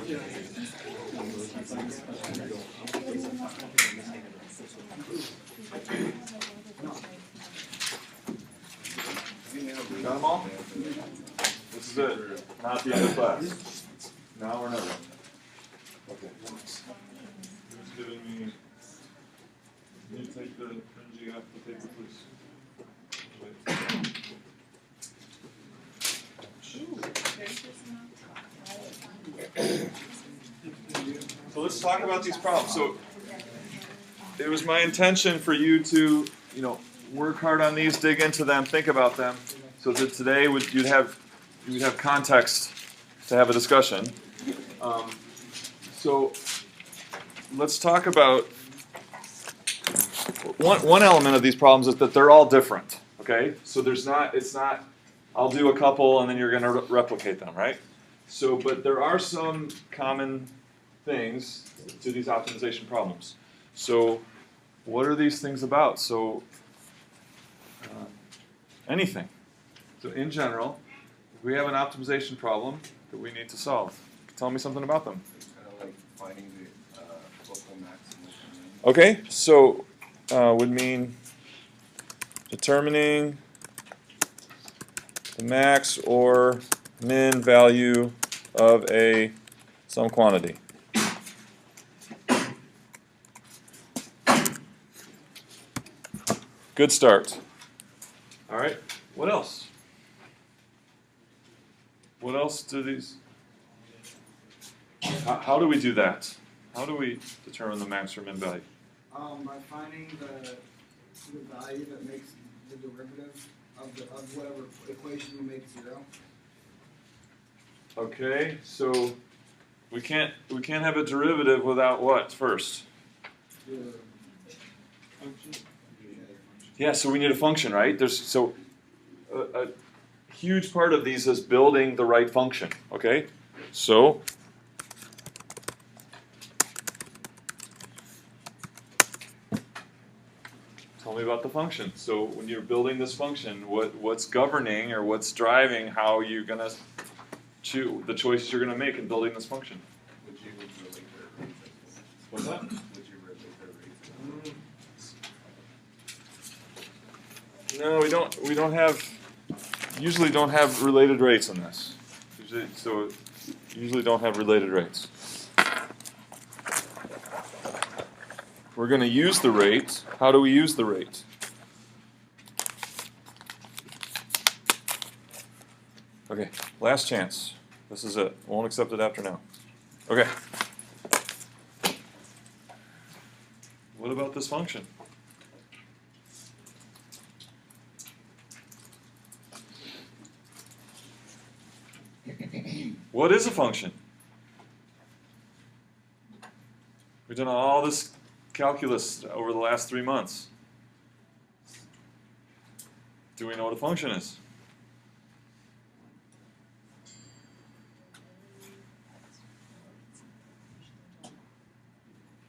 Got them all? This is it. Not the end of class. Now or never. Okay. Who's giving me? Can you take the fringy off the paper, please? So let's talk about these problems. So it was my intention for you to, work hard on these, dig into them, think about them, so that today you'd have context to have a discussion. So let's talk about one element of these problems is that they're all different. Okay, so it's not. I'll do a couple and then you're going to replicate them, right? So, but there are some common things to these optimization problems. So, what are these things about? So, anything. So, in general, if we have an optimization problem that we need to solve, tell me something about them. It's kind of like finding the local maximum. Okay, so would mean determining the max or min value of some quantity. Good start. All right, what else? What else do these? How do we do that? How do we determine the max or min value? By finding the value that makes the derivative of whatever equation you make zero. Okay, so we can't have a derivative without what first? The function. Yeah, so we need a function, right? So a huge part of these is building the right function. Okay, so tell me about the function. So when you're building this function, what's governing or what's driving how you're gonna choose the choices you're gonna make in building this function? Would you relate their rates? What's that? Would you relate their rates? No, we usually don't have related rates in this. Usually don't have related rates. We're going to use the rate. How do we use the rate? Okay, last chance. This is it. Won't accept it after now. Okay. What about this function? What is a function? We've done all this calculus over the last 3 months. Do we know what a function is?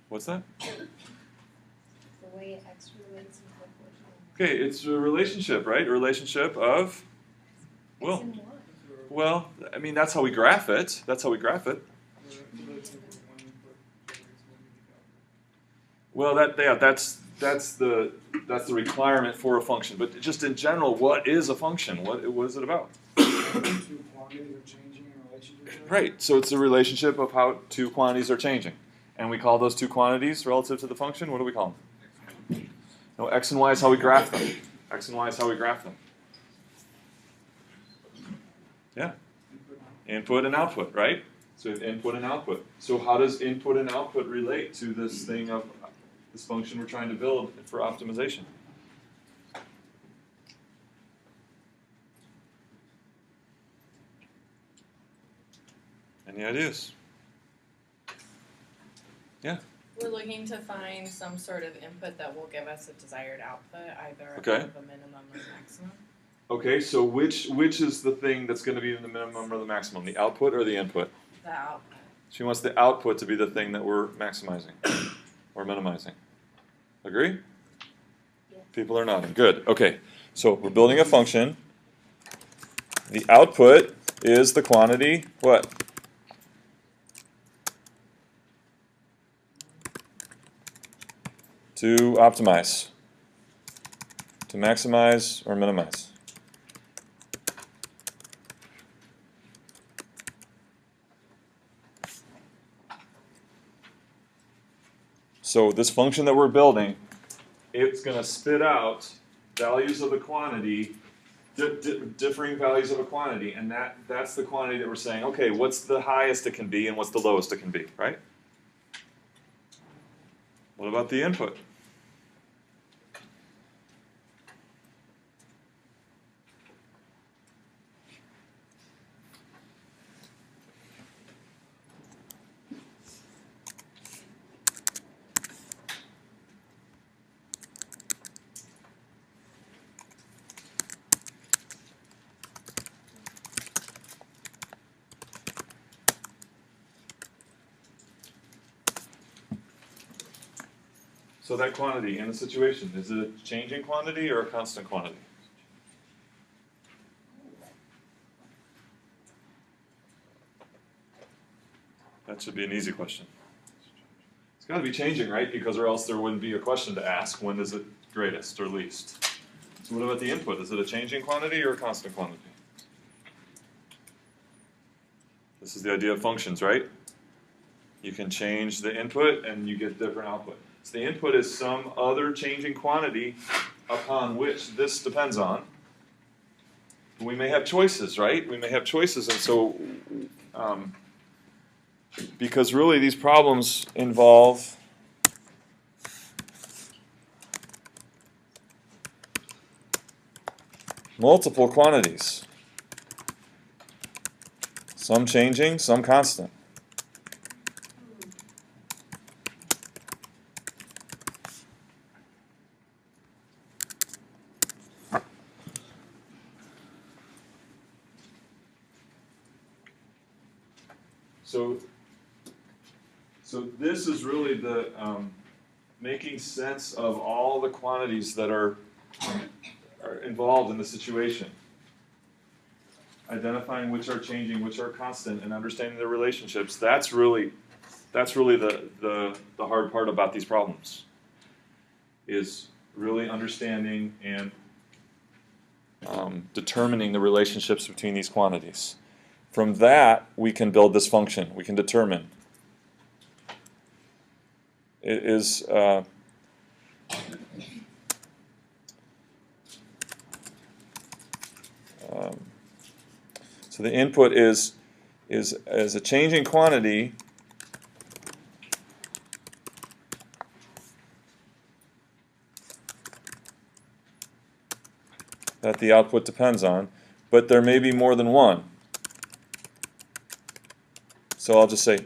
What's that? The way X relates in proportion. Okay, it's a relationship, right? A relationship of, well, I mean, that's how we graph it. Well, that's the requirement for a function. But just in general, what is a function? What is it about? Two quantities are changing in relation to each other. Right. So it's a relationship of how two quantities are changing, and we call those two quantities relative to the function. What do we call them? No, x and y is how we graph them. X and y is how we graph them. Yeah. Input and output, right? So input and output. So how does input and output relate to this thing of this function we're trying to build for optimization? Any ideas? Yeah. We're looking to find some sort of input that will give us a desired output, either Okay. above a minimum or maximum. Okay, so which is the thing that's going to be the minimum or the maximum, the output or the input? The output. She wants the output to be the thing that we're maximizing or minimizing. Agree? Yes. People are nodding. Good. Okay, so we're building a function. The output is the quantity, what? to optimize, to maximize or minimize. So this function that we're building, it's going to spit out values of the quantity, differing values of a quantity, and that's the quantity that we're saying, okay, what's the highest it can be and what's the lowest it can be, right? What about the input? So that quantity in the situation, is it a changing quantity or a constant quantity? That should be an easy question. It's got to be changing, right? Because or else there wouldn't be a question to ask, when is it greatest or least? So what about the input? Is it a changing quantity or a constant quantity? This is the idea of functions, right? You can change the input and you get different output. So the input is some other changing quantity upon which this depends on. We may have choices, right? We may have choices, and so because really these problems involve multiple quantities. Some changing, some constant. So this is really the making sense of all the quantities that are involved in the situation. Identifying which are changing, which are constant, and understanding their relationships. That's really the hard part about these problems. Is really understanding and determining the relationships between these quantities. From that, we can build this function. We can determine. It is so the input is a changing quantity that the output depends on, but there may be more than one. So I'll just say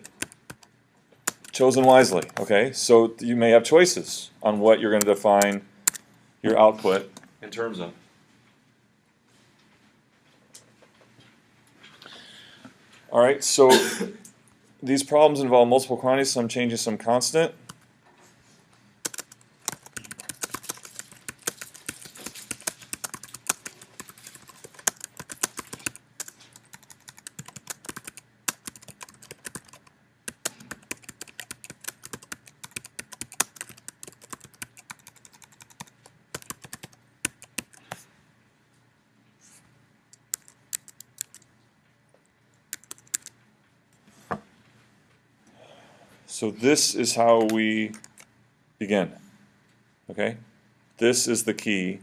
chosen wisely, okay? So you may have choices on what you're going to define your output in terms of. All right, so these problems involve multiple quantities, some changing, some constant. So this is how we begin, okay? This is the key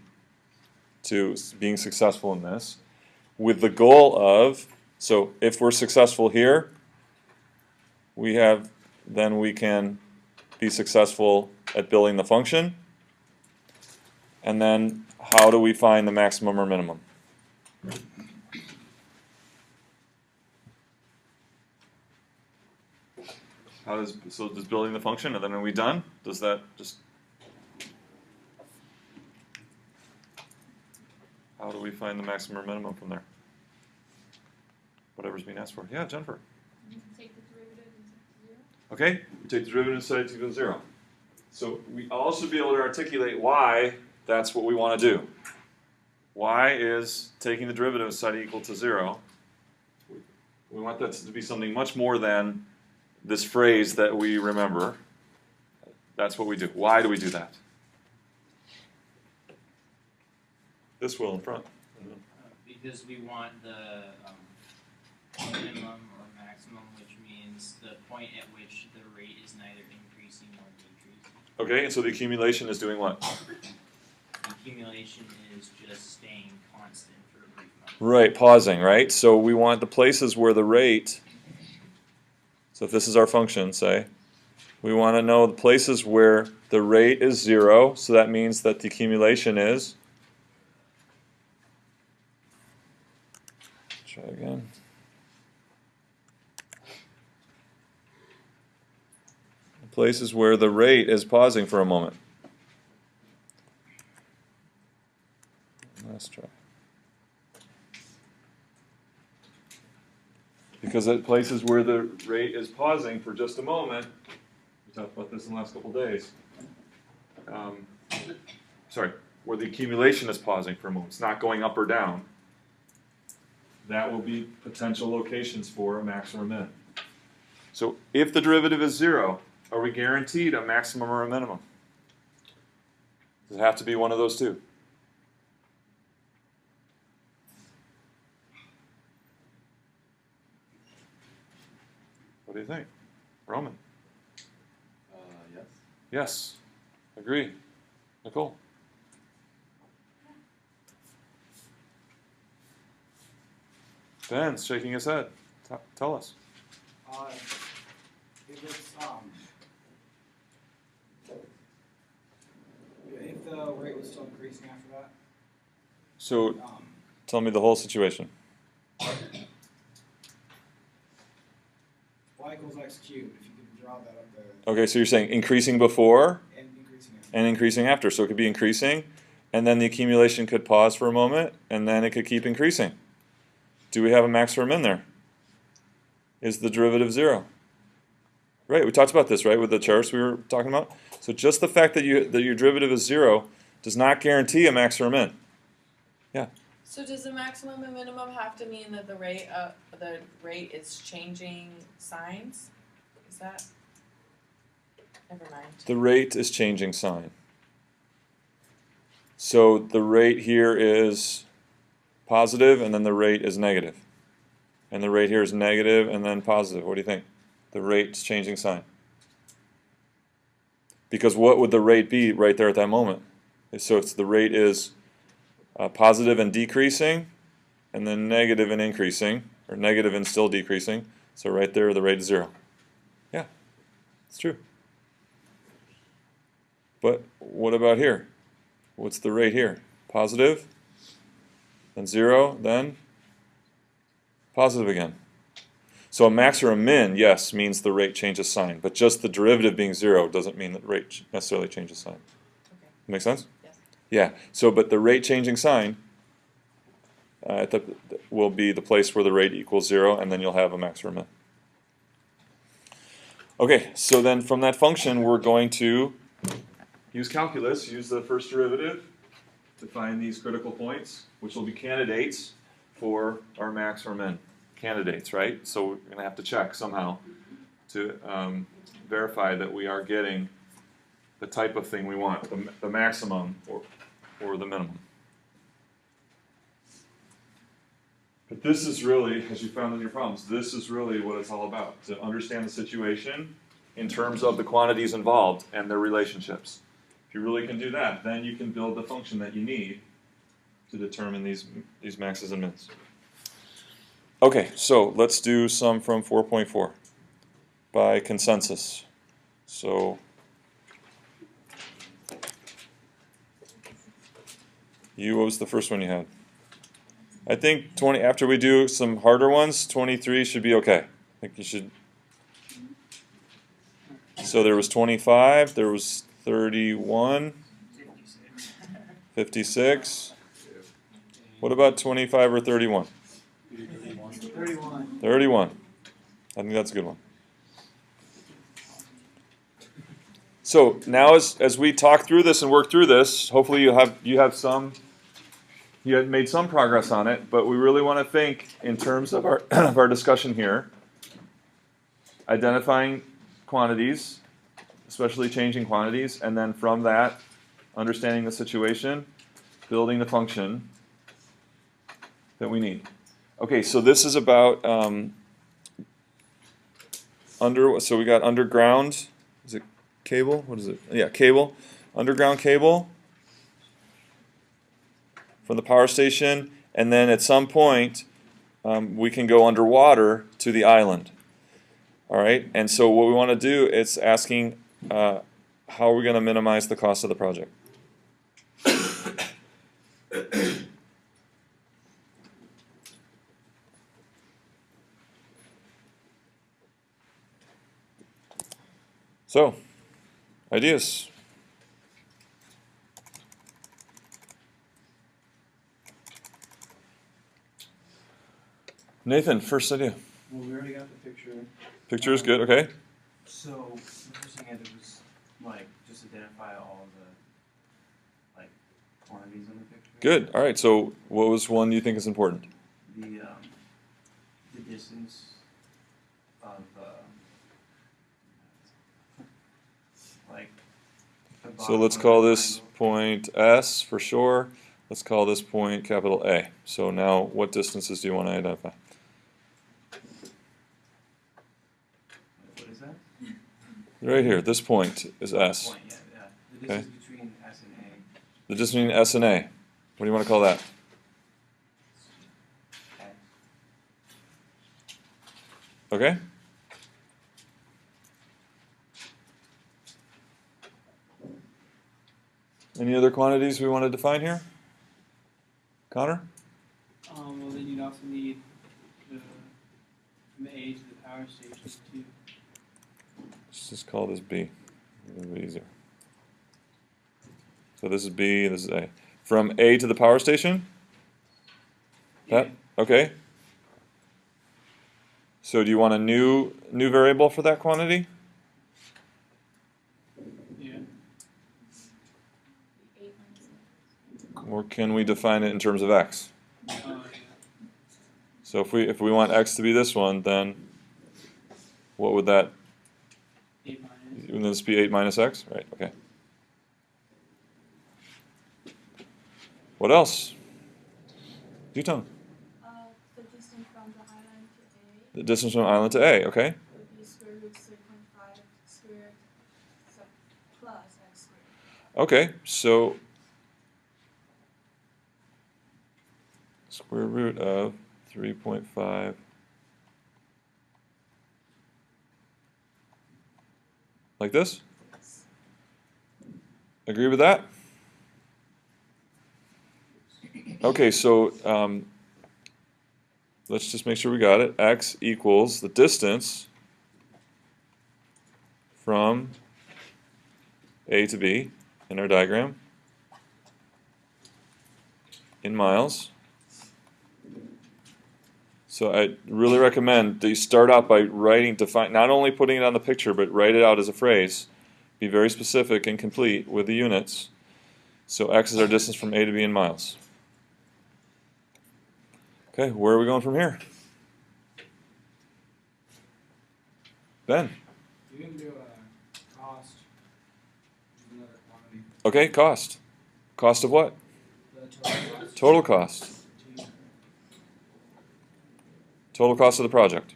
to being successful in this, with the goal of, so if we're successful here, then we can be successful at building the function, and then how do we find the maximum or minimum? So does building the function, and then are we done? Does that just... How do we find the maximum or minimum from there? Whatever's being asked for. Yeah, Jennifer. You can take the derivative and set to 0. Okay, we take the derivative and set it to 0. So we also be able to articulate why that's what we want to do. Why is taking the derivative and set equal to 0? We want that to be something much more than this phrase that we remember. That's what we do. Why do we do that? This will in front. Because we want the minimum or maximum, which means the point at which the rate is neither increasing nor decreasing. Okay, and so the accumulation is doing what? The accumulation is just staying constant for a brief moment. Right, pausing, right? So we want the places where the rate, so if this is our function, say, we want to know the places where the rate is 0, so that means that the accumulation is, try again. Places where the rate is pausing for a moment. Let's try. Because at places where the rate is pausing for just a moment, we talked about this in the last couple of days. Sorry, where the accumulation is pausing for a moment, it's not going up or down. That will be potential locations for a maximum or min. So if the derivative is 0, are we guaranteed a maximum or a minimum? Does it have to be one of those two? What do you think? Roman? Yes. Yes. Agree. Nicole? Ben's shaking his head. Tell us. If it's, if the rate was still increasing after that, So tell me the whole situation. y equals x cubed, if you could draw that up there, Okay, so you're saying increasing before and increasing it. and increasing after. So it could be increasing, and then the accumulation could pause for a moment, and then it could keep increasing. Do we have a max or a min there? Is the derivative 0? Right, we talked about this, right, with the charts we were talking about. So just the fact that your derivative is 0 does not guarantee a max or a min. Yeah. So does the maximum and minimum have to mean that the rate is changing signs? Is that? Never mind. The rate is changing sign. So the rate here is positive, and then the rate is negative. And the rate here is negative, and then positive. What do you think? The rate's changing sign. Because what would the rate be right there at that moment? So it's the rate is positive and decreasing, and then negative and increasing, or negative and still decreasing. So right there, the rate is 0. Yeah, it's true. But what about here? What's the rate here? Positive, then 0, then positive again. So a max or a min, yes, means the rate changes sign, but just the derivative being 0 doesn't mean that rate necessarily changes sign. Okay. Make sense? Yes. Yeah. So, but the rate changing sign will be the place where the rate equals 0, and then you'll have a max or a min. Okay. So then from that function, we're going to use calculus, use the first derivative to find these critical points, which will be candidates for our max or min. Candidates, right? So we're going to have to check somehow to verify that we are getting the type of thing we want, the maximum or the minimum. But this is really, as you found in your problems, this is really what it's all about, to understand the situation in terms of the quantities involved and their relationships. If you really can do that, then you can build the function that you need to determine these maxes and mins. Okay, so let's do some from 4.4 by consensus. So what was the first one you had? I think 20. After we do some harder ones, 23 should be okay. I think you should. So there was 25, there was 31, 56. What about 25 or 31? 31. 31. I think that's a good one. So now as we talk through this and work through this, hopefully you have made some progress on it, but we really want to think in terms of our of our discussion here. Identifying quantities, especially changing quantities, and then from that, understanding the situation, building the function that we need. Okay, so this is about so we got underground, is it cable? What is it? Yeah, cable. Underground cable from the power station, and then at some point we can go underwater to the island. All right, and so what we want to do is asking how are we going to minimize the cost of the project? So, ideas? Nathan, first idea. Well, we already got the picture. Picture is good, okay? So the first thing I did was like just identify all the like quantities in the picture. Good. All right. So, what was one you think is important? The distance of like. The So bottom let's of call the this triangle. point S for sure. Let's call this point capital A. So now, what distances do you want to identify? What is that? Right here. This point is S. Point, yeah. The Okay. distance between S and A. The distance between S and A. What do you want to call that? Okay. Any other quantities we want to define here? Connor? Well, then you'd also need the from A to the power station too. Let's just call this B. It'll be easier. So this is B, this is A. From A to the power station? That? Okay. So do you want a new variable for that quantity? Yeah. Or can we define it in terms of x? Yeah. So if we want x to be this one, then what would that? 8 minus. Wouldn't this be 8 minus x? Right, okay. What else? Yutong. The distance from the island to A The distance from island to A, okay. would be square root 3.5 squared plus x squared. Okay, so square root of 3.5 like this? Agree with that? Okay, so let's just make sure we got it. X equals the distance from A to B in our diagram in miles. So I really recommend that you start out by not only putting it on the picture, but write it out as a phrase. Be very specific and complete with the units. So x is our distance from A to B in miles. Okay, where are we going from here? Ben. You can do a cost, which is another quantity, Okay, cost. Cost of what? the total cost. Total cost. Total cost of the project.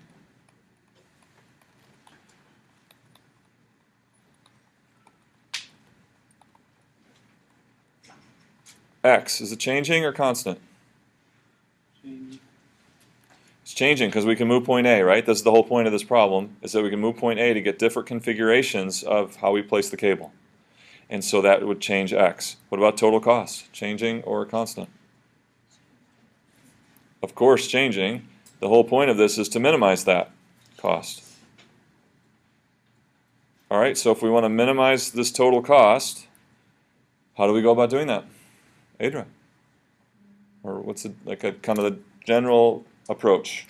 X, is it changing or constant? Change. It's changing because we can move point A, right? This is the whole point of this problem, is that we can move point A to get different configurations of how we place the cable. And so that would change X. What about total cost? Changing or constant? Of course, changing. The whole point of this is to minimize that cost. All right, so if we want to minimize this total cost, how do we go about doing that? Adra? Or what's it, like a kind of the general approach?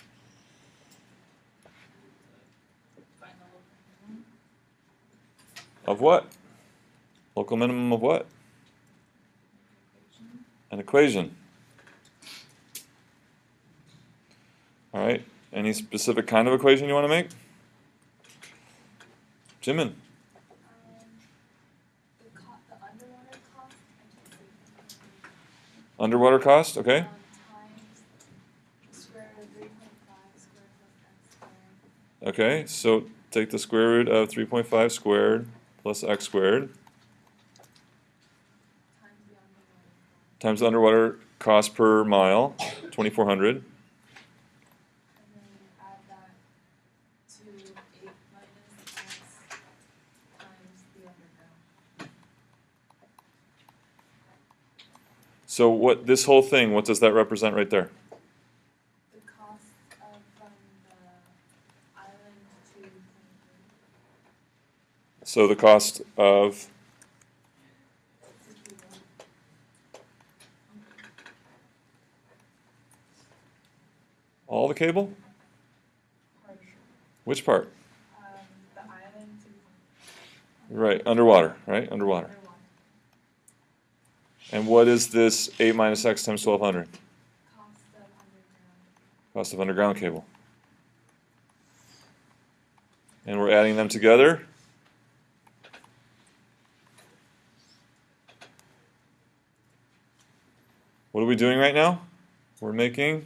Of what? Local minimum of what? An equation. All right. Any specific kind of equation you want to make? Jimin? The underwater cost, I can't see. Underwater cost, okay. Times the square root of 3.5 squared plus x squared. Okay, so take the square root of 3.5 squared plus x squared Times the underwater cost. times the underwater cost per mile, 2,400. And then add that to 8 minus x times the underground. So what this whole thing, what does that represent right there? The cost of from the island to Point So the cost of all the cable? Which part? the island to Right, underwater, right? Underwater. And what is this 8 minus x times 1,200? cost of underground. Cost of underground cable. And we're adding them together. What are we doing right now? We're making...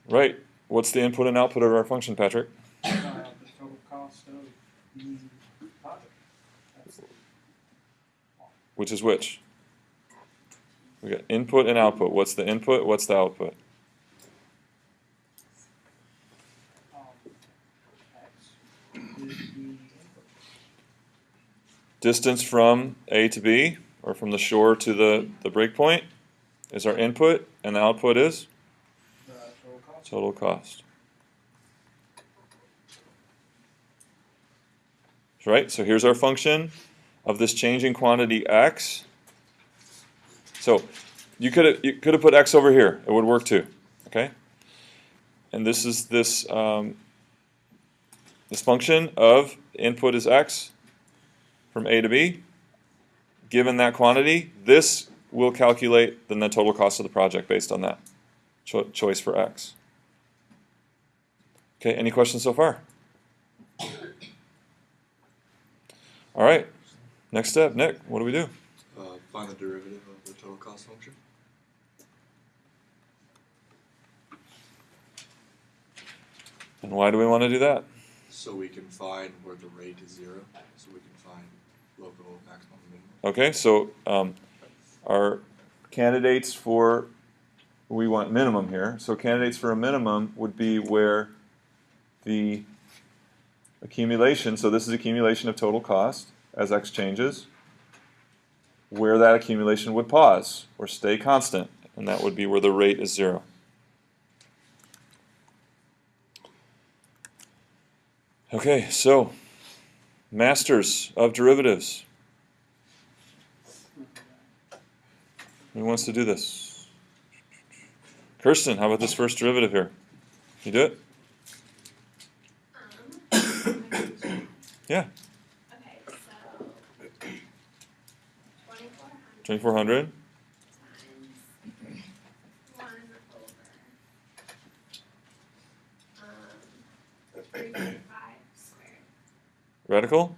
Right. What's the input and output of our function, Patrick? The total cost of the project. That's Which is which? We got input and output. What's the input? What's the output? X is the input. Distance from A to B, or from the shore to the break point, is our input, and the output is The total cost. total cost. Right? So here's our function of this changing quantity x. So you could have put x over here. It would work too. Okay? And this is this this function of input is x from A to B. Given that quantity, this will calculate then the total cost of the project based on that choice for x. Okay, any questions so far? All right, next step, Nick, what do we do? Find the derivative of the total cost function. And why do we want to do that? So we can find where the rate is 0. So we can find local maximum and minimum. Okay, so our candidates for, we want minimum here. So candidates for a minimum would be where the accumulation, so this is accumulation of total cost as x changes, where that accumulation would pause or stay constant, and that would be where the rate is 0. Okay, so masters of derivatives. Who wants to do this? Kirsten, how about this first derivative here? You do it? Yeah. Okay, so 2400 2400 times 1 over 3.5 squared radical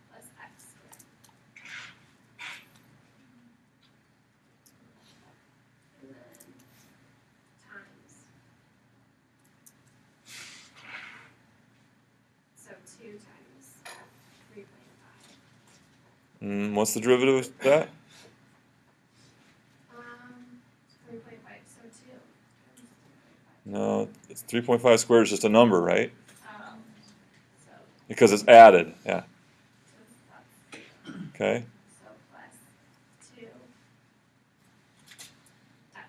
plus x squared. And then times. So 2 times 3.5. what's the derivative of that? 3.5, so 2 times 3.5. No, it's 3.5 squared is just a number, right? Oh, so Because it's added, yeah. that's, Okay. so plus 2 x.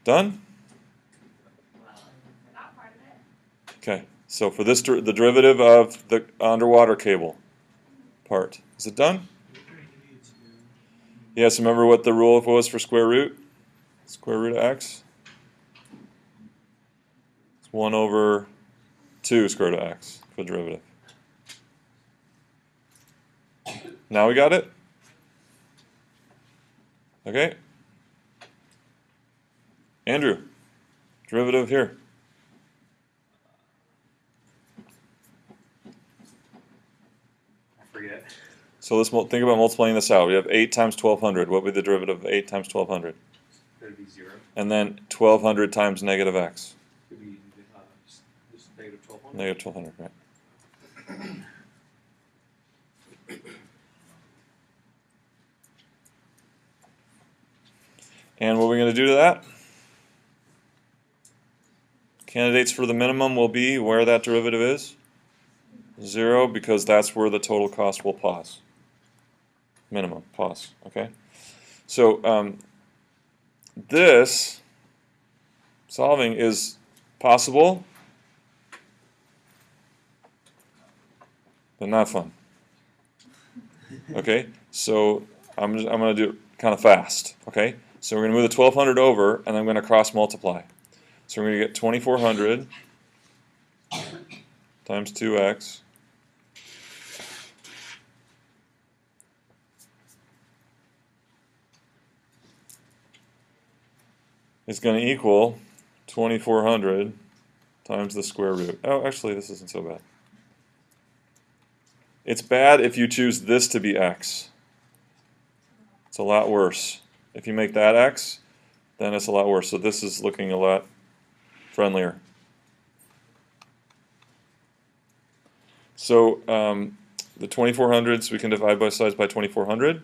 Done? Well, that part of it. Okay. So for this, the derivative of the underwater cable part. Is it done? Yes, remember what the rule was for square root? Square root of x? It's 1 over 2 square root of x for the derivative. Now we got it? Okay. Andrew, derivative here. So let's think about multiplying this out. We have 8 times 1200. What would be the derivative of 8 times 1200? That'd be 0. And then 1200 times negative x. Could be just negative 1200. Negative 1200, right. And what are we going to do to that? Candidates for the minimum will be where that derivative is? 0, because that's where the total cost will pause. Minimum, pause, okay? So this solving is possible, but not fun. Okay, so I'm going to do it kind of fast, okay? So we're going to move the 1200 over, and I'm going to cross multiply. So we're going to get 2400 times 2x is going to equal 2400 times the square root. Oh, actually, this isn't so bad. It's bad if you choose this to be x. It's a lot worse. If you make that x, then it's a lot worse. So this is looking a lot friendlier. So the 2400s, we can divide both sides by 2400.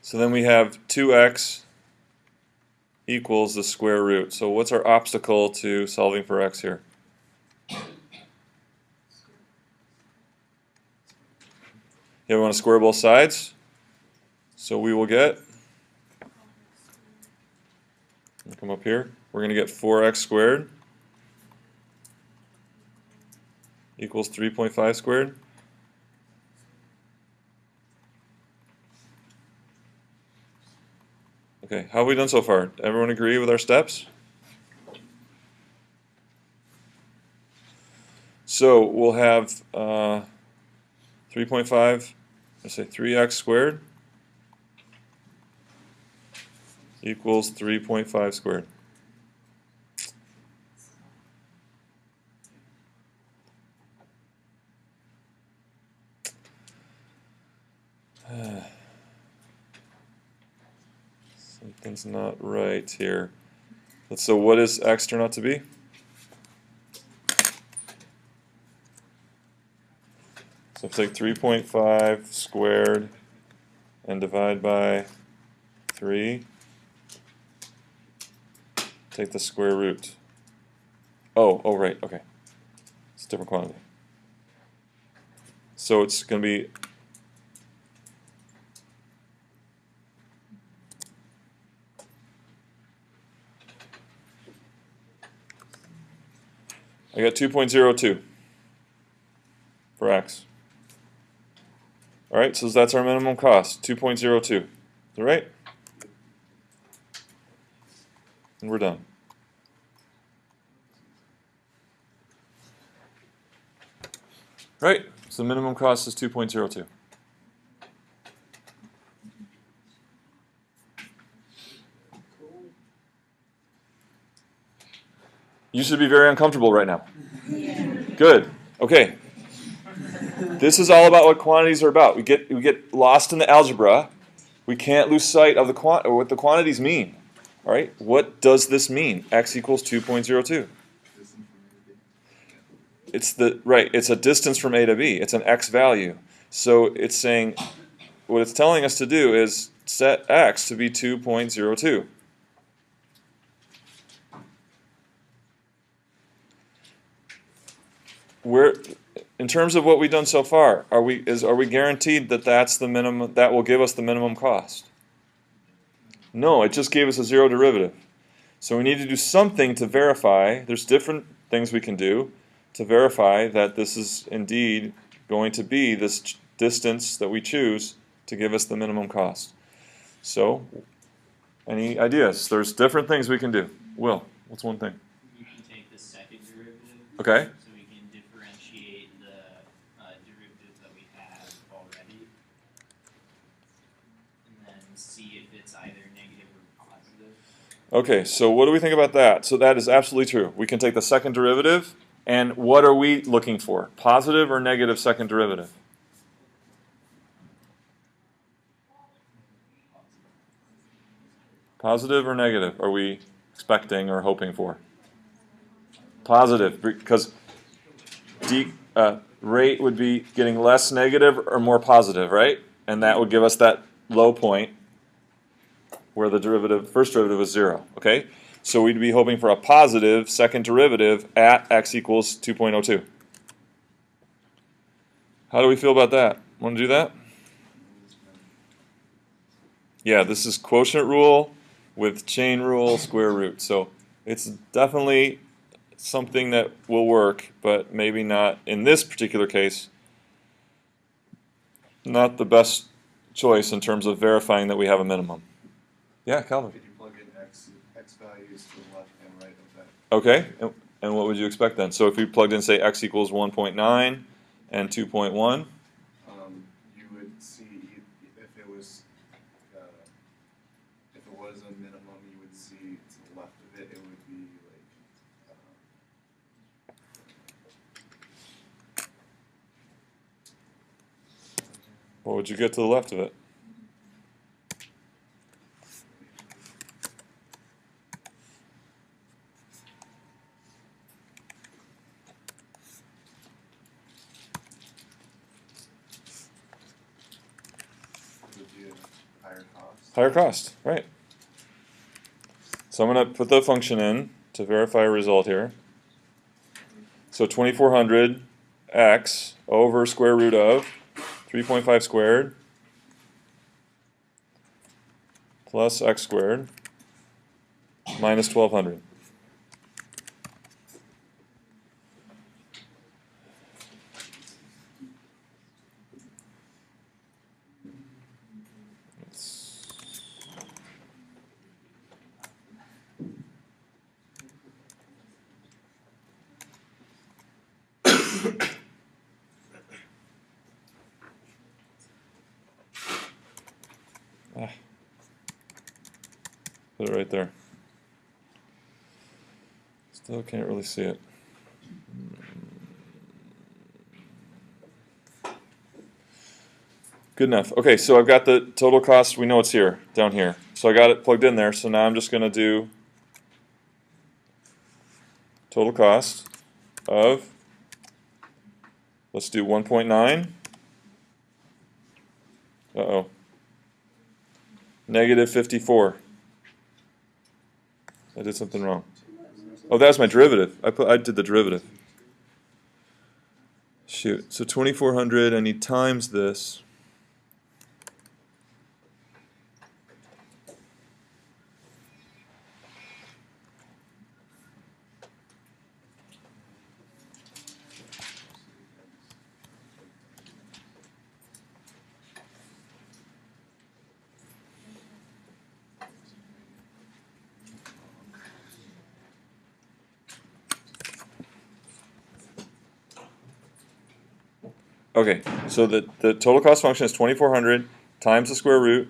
So then we have 2x equals the square root. So what's our obstacle to solving for x here? Yeah, we want to square both sides. So we will get, come up here, we're going to get 4x squared equals 3.5 squared. Okay, how have we done so far? Everyone agree with our steps? So we'll have 3.5, let's say 3x squared equals 3.5 squared. Something's not right here. So what does x turn out to be? So take 3.5 squared and divide by 3. Take the square root. Oh, right, okay. It's a different quantity. So it's going to be I got 2.02 for x. Alright, so that's our minimum cost, 2.02. Is that right? And we're done. Right, so the minimum cost is 2.02. You should be very uncomfortable right now. Good. Okay. This is all about what quantities are about. We get lost in the algebra. We can't lose sight of what the quantities mean. All right. What does this mean? X equals 2.02. It's a distance from A to B. It's an x value. So it's saying what it's telling us to do is set x to be 2.02. In terms of what we've done so far, are we guaranteed that that's the minimum, that will give us the minimum cost? No, it just gave us a zero derivative. So we need to do something to verify. There's different things we can do to verify that this is indeed going to be this distance that we choose to give us the minimum cost. So, any ideas? There's different things we can do. Will, what's one thing? You can take the second derivative. Okay. So we can differentiate the derivative that we have already. And then see if it's either negative or positive. Okay, so what do we think about that? So that is absolutely true. We can take the second derivative And what are we looking for? Positive or negative second derivative? Positive or negative are we expecting or hoping for? Positive, because rate would be getting less negative or more positive, right? And that would give us that low point where the first derivative was 0. Okay? So we'd be hoping for a positive second derivative at x equals 2.02. How do we feel about that? Want to do that? Yeah, this is quotient rule with chain rule square root. So it's definitely something that will work, but maybe not in this particular case. Not the best choice in terms of verifying that we have a minimum. Yeah, Calvin. Could you plug in x values to the left and right of that? Okay, and what would you expect then? So if we plugged in, say, x equals 1.9 and 2.1, You would see if it was a minimum, you would see to the left of it, it would be like what would you get to the left of it? would be a higher cost. Higher cost, right. So I'm going to put the function in to verify a result here. So 2400x over square root of 3.5 squared plus x squared minus 1200. Put it right there. Still can't really see it. Good enough. Okay, so I've got the total cost. We know it's here, down here. So I got it plugged in there. So now I'm just going to do total cost of, let's do 1.9. Uh-oh. Negative 54. I did something wrong. Oh, that was my derivative. I did the derivative. Shoot. So 2400, I need times this. Okay, so the total cost function is 2400 times the square root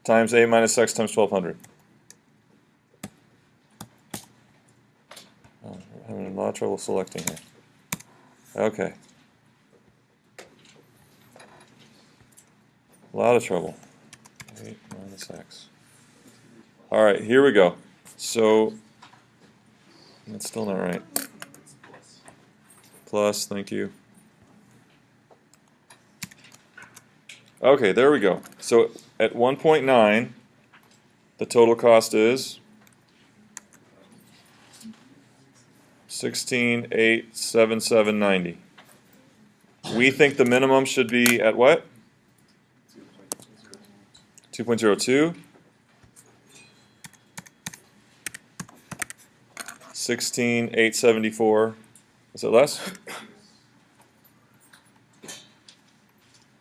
times a minus x times 1200. Oh, I'm having a lot of trouble selecting here. Okay. A lot of trouble. 8 minus x. All right, here we go. So, that's still not right. Plus, thank you. Okay, there we go. So, at 1.9, the total cost is 16,877.90. We think the minimum should be at what? 2.02. 16,874. Is it less?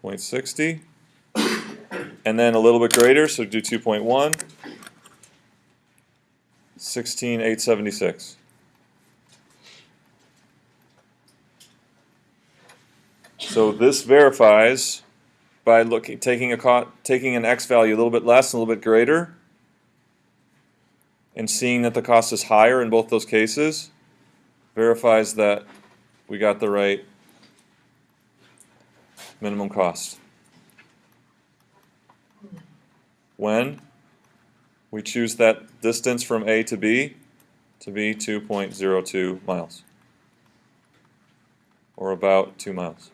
0.60. And then a little bit greater, so do 2.1. 16,876. So this verifies by taking an x value a little bit less and a little bit greater, and seeing that the cost is higher in both those cases, verifies that we got the right minimum cost. When we choose that distance from A to B to be 2.02 miles, or about 2 miles.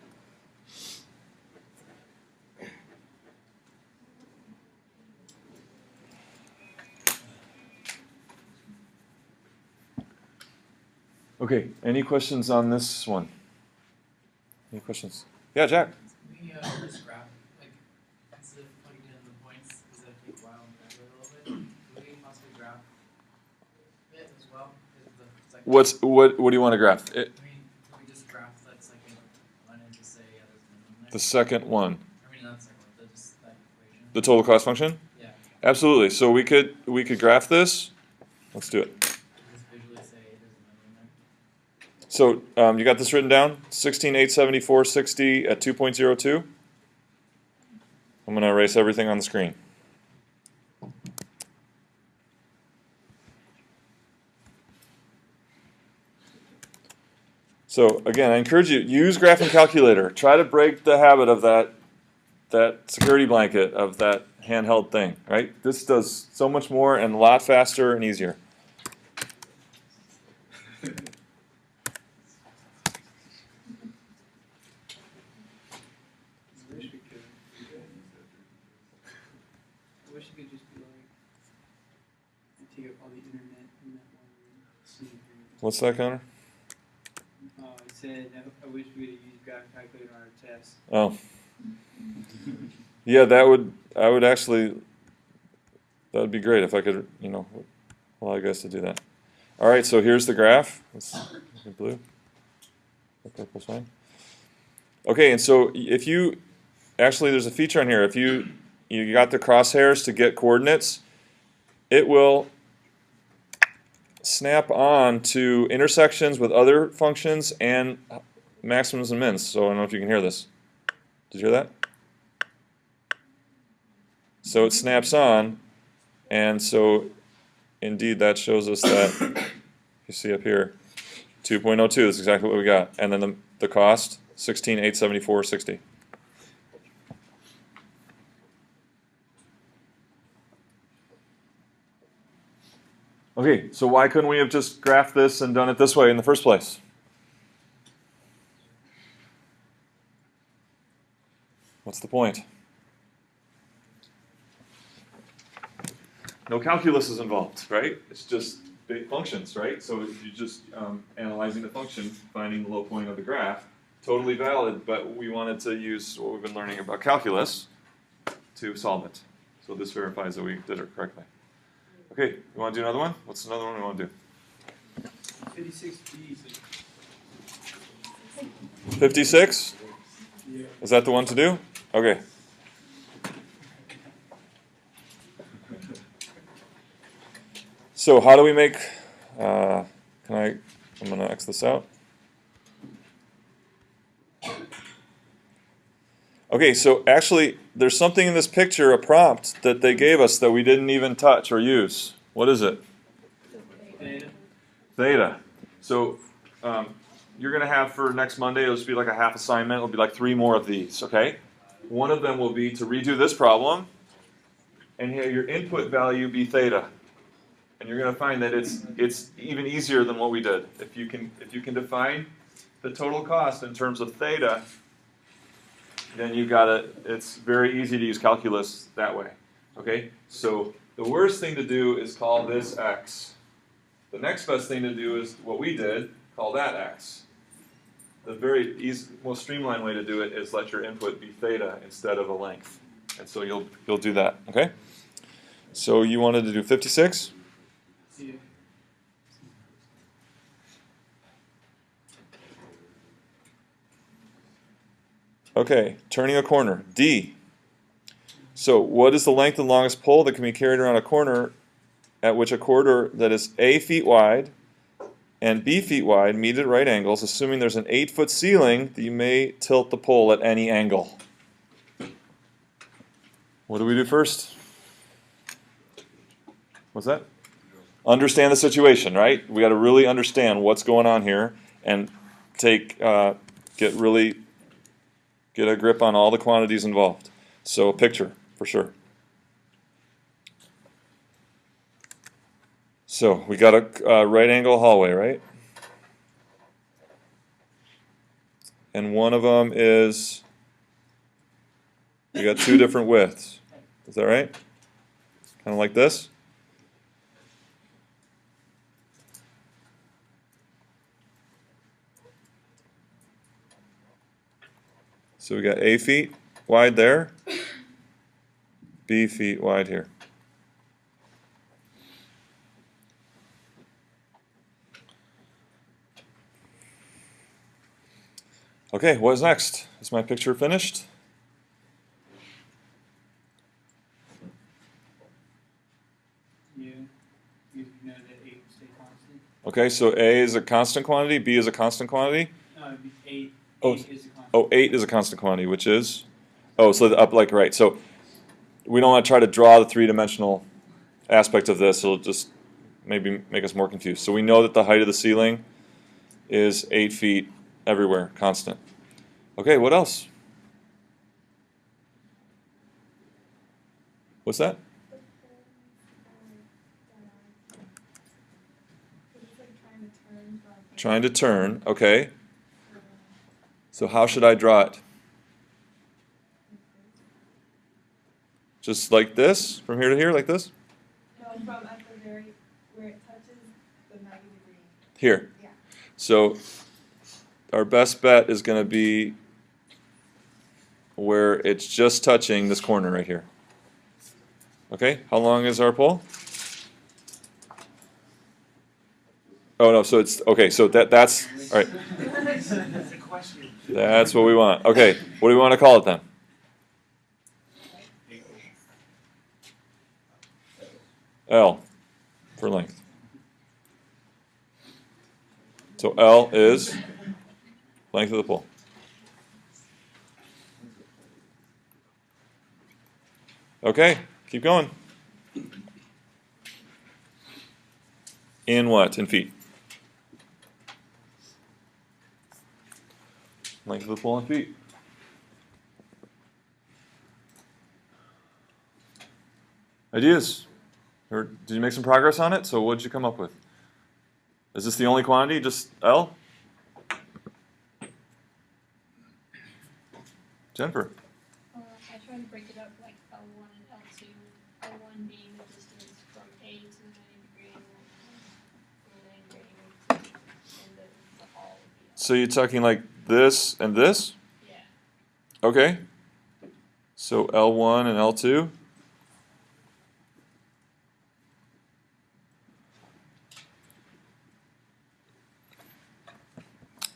Okay, any questions on this one? Any questions? Yeah, Jack. We just graph, like, instead of plugging in the points, does that take a while and calculate a little bit? Would we possibly graph it as well? What do you want to graph? I mean, could we just graph that second one and just say, yeah, there's a minimum there? The second one. I mean, not the second one, just that equation. The total cost function? Yeah. Absolutely. So we could graph this. Let's do it. Just visually say there's a minimum there. So you got this written down? 16,874.60 at 2.02. I'm going to erase everything on the screen. So again, I encourage you, use graphing calculator. Try to break the habit of that security blanket of that handheld thing, right? This does so much more and a lot faster and easier. I wish we could. I wish it could just be like, you take up all the internet in that one room. What's that, Connor? I said, I wish we could have used graph calculator on our tests. Oh. Yeah, that would actually, that would be great if I could, allow you guys to do that. All right, so here's the graph. Let's make blue. Purple's fine. Okay, and so if you, actually there's a feature on here. If you got the crosshairs to get coordinates, it will snap on to intersections with other functions and maximums and mins. So I don't know if you can hear this. Did you hear that? So it snaps on, and so indeed that shows us that, you see up here, 2.02, that's exactly what we got. And then the cost, 16,874.60. Okay, so why couldn't we have just graphed this and done it this way in the first place? What's the point? No calculus is involved, right? It's just big functions, right? So you're just analyzing the function, finding the low point of the graph. Totally valid, but we wanted to use what we've been learning about calculus to solve it. So this verifies that we did it correctly. Okay, you want to do another one? What's another one we want to do? 56B. 56? Yeah. Is that the one to do? Okay. So how do we make, I'm going to X this out. Okay, so actually there's something in this picture, a prompt that they gave us that we didn't even touch or use. What is it? Theta. Theta. So you're going to have for next Monday, it'll just be like a half assignment. It'll be like 3 more of these, okay? One of them will be to redo this problem and have your input value be theta. And you're going to find that it's even easier than what we did. If you can define the total cost in terms of theta, then you got it. It's very easy to use calculus that way. Okay? So the worst thing to do is call this x. The next best thing to do is what we did, call that x. The very easy, most streamlined way to do it is let your input be theta instead of a length. And so you'll do that. Okay? So you wanted to do 56? Yeah. Okay, turning a corner, D. So what is the length and longest pole that can be carried around a corner at which a corridor that is A feet wide and B feet wide meet at right angles, assuming there's an 8-foot ceiling that you may tilt the pole at any angle? What do we do first? What's that? Understand the situation, right? We got to really understand what's going on here and get a grip on all the quantities involved. So a picture, for sure. So we got a right angle hallway, right? And one of them is, we got two different widths. Is that right? Kind of like this? So we got A feet wide there, B feet wide here. Okay, what's next? Is my picture finished? Yeah. You know that 8 will stay constant. Okay, so A is a constant quantity, B is a constant quantity. It'd be 8. Oh, 8 is a constant. Oh, 8 is a constant quantity, which is? Oh, so the up, like, right. So we don't want to try to draw the three-dimensional aspect of this. It'll just maybe make us more confused. So we know that the height of the ceiling is 8 feet everywhere, constant. Okay, what else? What's that? It's like trying to turn from. Trying to turn, okay. So how should I draw it? Just like this, from here to here, like this? No, from at the very, where it touches the 90 degree. Here. Yeah. So our best bet is going to be where it's just touching this corner right here. Okay, how long is our pole? Oh no, so it's, okay, so that's, all right. That's a question. That's what we want. Okay, what do we want to call it then? L for length. So L is length of the pole. Okay, keep going. In what? In feet. Length of the pole in feet. Ideas? Or did you make some progress on it? So what did you come up with? Is this the only quantity, just L? Jennifer? I tried to break it up like L1 and L2. L1 being the distance from A to the 90 degree and then the all of the So you're talking like this and this? Yeah. Okay. So L1 and L2?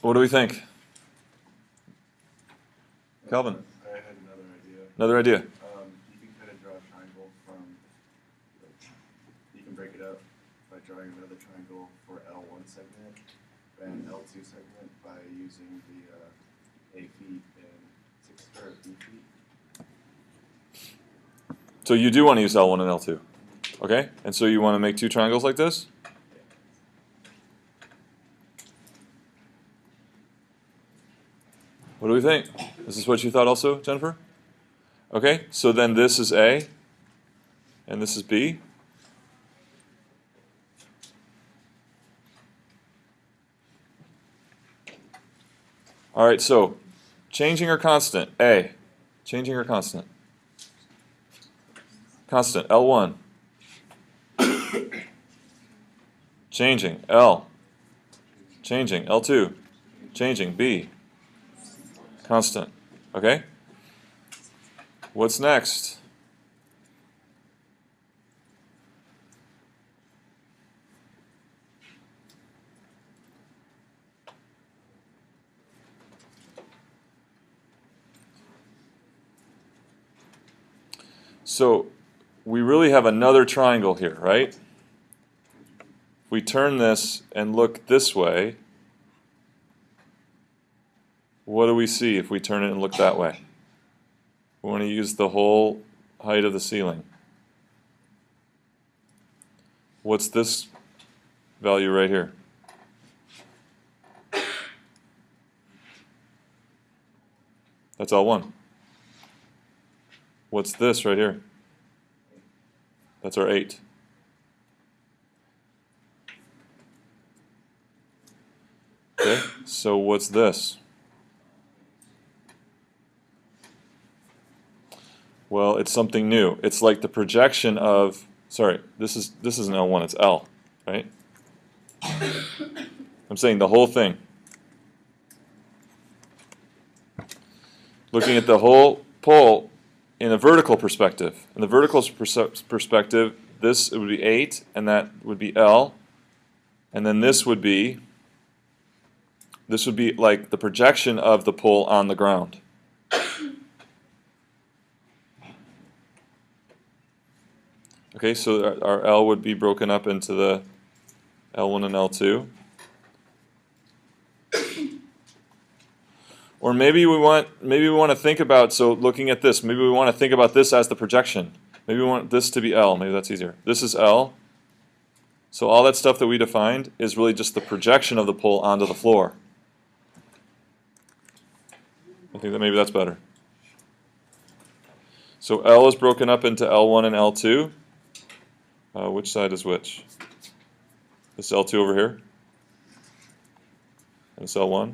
What do we think? Calvin? I had another idea. Another idea? You can kind of draw a triangle from, you can break it up by drawing another triangle for L1 segment and L2 segment by using the A feet and 6 or B feet. So you do want to use L1 and L2. Okay? And so you want to make two triangles like this? What do we think? Is this what you thought also, Jennifer? Okay, so then this is A, and this is B. All right, so changing or constant? A. Changing or constant? Constant, L1. Changing, L. Changing, L2. Changing, B. Constant. Okay? What's next? So we really have another triangle here, right? If we turn this and look this way, what do we see if we turn it and look that way? We want to use the whole height of the ceiling. What's this value right here? That's L1. What's this right here? That's our 8. Okay, so what's this? Well, it's something new. It's like the projection of, sorry, this is an L1, it's L, right? I'm saying the whole thing. Looking at the whole pole in a vertical perspective. In the vertical perspective, this would be 8, and that would be L, and then this would be like the projection of the pole on the ground. Okay, so our L would be broken up into the L1 and L2. Or maybe we want to think about, so looking at this, maybe we want to think about this as the projection. Maybe we want this to be L, maybe that's easier. This is L. So all that stuff that we defined is really just the projection of the pole onto the floor. I think that maybe that's better. So L is broken up into L1 and L2. Which side is which? This L2 over here? And this L1?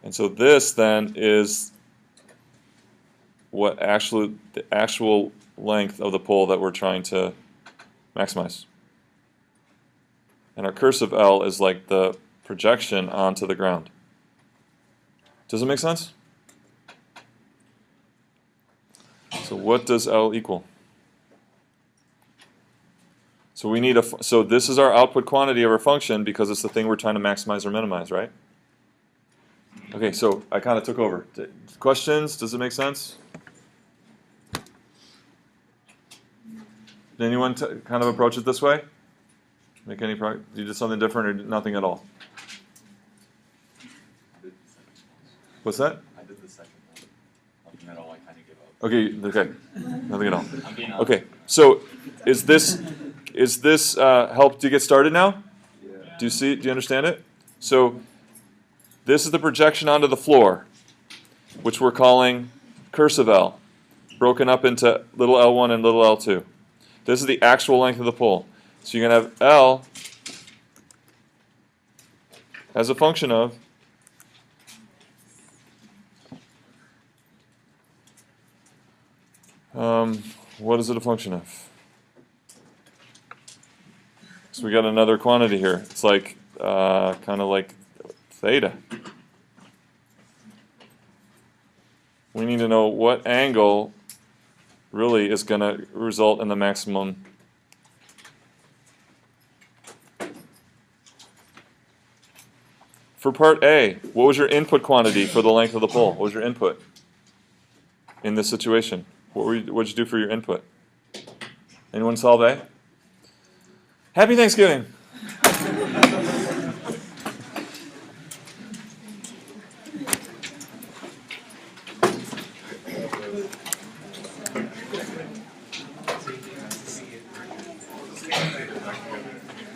And so this then is what the actual length of the pole that we're trying to maximize. And our cursive L is like the projection onto the ground. Does it make sense? So what does L equal? So we need so this is our output quantity of our function because it's the thing we're trying to maximize or minimize, right? Okay, so I kind of took over. Questions? Does it make sense? Did anyone kind of approach it this way? Make any progress? You did something different or nothing at all? What's that? I did the second one. Nothing at all, I kind of gave up. Okay, nothing at all. Okay, so is this helped you get started now? Yeah. Do you understand it? So this is the projection onto the floor, which we're calling cursive L, broken up into little L1 and little L2. This is the actual length of the pole. So you're going to have L as a function of what is it a function of? So we got another quantity here. It's like kind of like theta. We need to know what angle really is going to result in the maximum. For part A, what was your input quantity for the length of the pole? What was your input in this situation? What did you do for your input? Anyone solve A? Happy Thanksgiving!